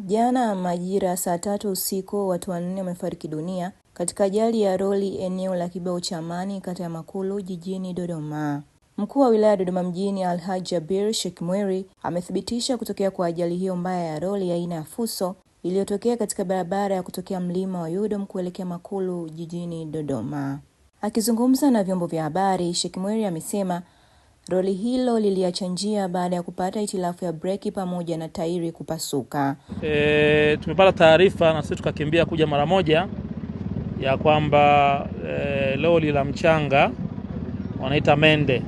Jana majira saa 3 usiku watu 4 wamefariki dunia katika ajali ya lori eneo la Kibao cha Amani kata ya Makulu jijini Dodoma. Mkuu wa wilaya Dodoma mjini Alhaji Jabir Sheikh Mweri amethibitisha kutokea kwa ajali hiyo mbaya ya lori aina ya Fuso iliyotokea katika barabara ya kutokea mlima wa Yudom kuelekea Makulu jijini Dodoma. Akizungumza na vyombo vya habari, Sheikh Mweri amesema lori hilo liliacha njia baada ya kupata hitilafu ya breki pamoja na tairi kupasuka. Tumepata taarifa na sisi tukakimbia kuja mara moja ya kwamba lori la mchanga wanaita Mende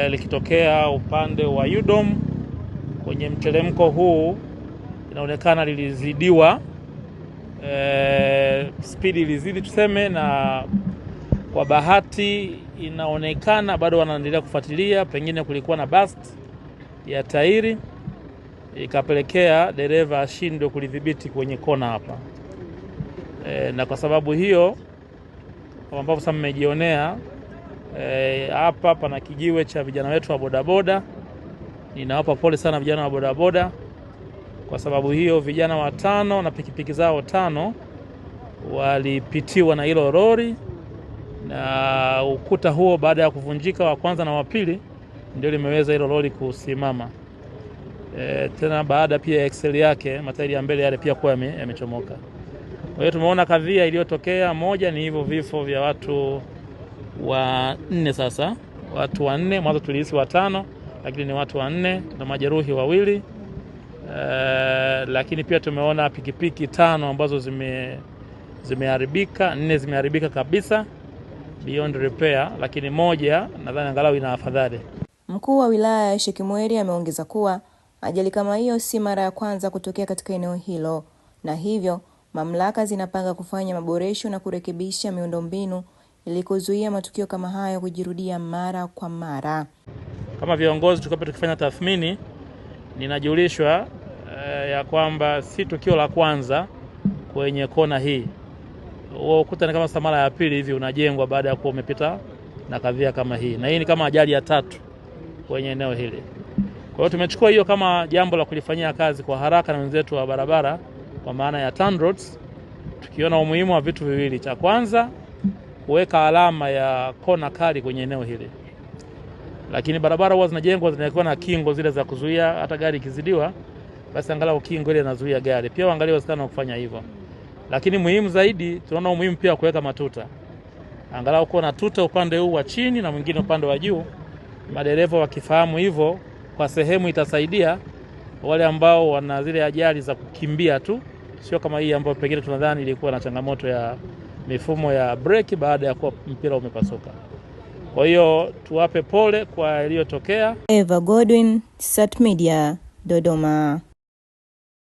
likitokea upande wa Yudom kwenye mteremko huu, inaonekana lilizidiwa speed ilizidi tuseme, na kwa bahati inaonekana bado wanaendelea kufuatilia, pengine kulikuwa na burst ya tairi ikapelekea dereva ashindwe kulidhibiti kwenye kona hapa. Na kwa sababu hiyo ambapo sasa mmejionea hapa pana kijiwe cha vijana wetu wa bodaboda. Ninawapa pole sana vijana wa bodaboda. Kwa sababu hiyo vijana 5 na pikipiki zao 5 walipitiwa na hilo lori, na ukuta huo baada ya kuvunjika wa kwanza na wa pili ndio limeweza hilo lori kusimama. Tena baada pia ya excel yake matairi ya mbele yale pia kwa yamechomoka. Kwa hiyo tumeona kadhia iliyotokea, moja ni hivyo vifo vya watu 4 sasa. Watu 4, mwanzo tulihisi 5, lakini ni watu 4 na majeruhi 2. Lakini pia tumeona pikipiki 5 ambazo zimeharibika, 4 zimeharibika kabisa beyond repair, lakini moja nadhani angalau ina afadhali. Mkuu wa wilaya Sheikh Mweri ameongeza kuwa ajali kama hiyo si mara ya kwanza kutokea katika eneo hilo, na hivyo mamlaka zinapanga kufanya maboresho na kurekebisha miundombinu ili kuzuia matukio kama hayo kujirudia mara kwa mara. Kama viongozi tukifanya tathmini, ninajulishwa ya kwamba si tukio la kwanza kwenye kona hii. Ukuta ni kama samara ya pili hivi unajengwa baada ya kuwa umepita na kadhia kama hii. Na hii ni kama ajali ya 3 kwenye eneo hili. Kwa hiyo tumechukua hiyo kama jambo la kulifanyia kazi kwa haraka na wenzetu wa barabara kwa maana ya TANROADS, tukiona umuhimu wa vitu viwili. Cha kwanza, kuweka alama ya kona kali kwenye eneo hili. Lakini barabara huwa zinajengwa zinakuwa na kingo zile za kuzuia hata gari ikizidiwa, basi angalau kingo ile inazuia gari. Pia waangalie uwezekano wa kufanya hivyo. Lakini muhimu zaidi, tunaona umuhimu pia kuweka matuta. Angalau kuna tuta upande huu wa chini na mwingine upande wa juu. Madereva wakifahamu hivyo, kwa sehemu itasaidia wale ambao wana zile ajali za kukimbia tu, sio kama hii ambayo pengine tunadhani ilikuwa na changamoto ya mifumo ya breki baada ya kuwa mpira umepasuka. Kwa hiyo tuwape pole kwa iliyotokea. Eva Godwin, Sat Media, Dodoma.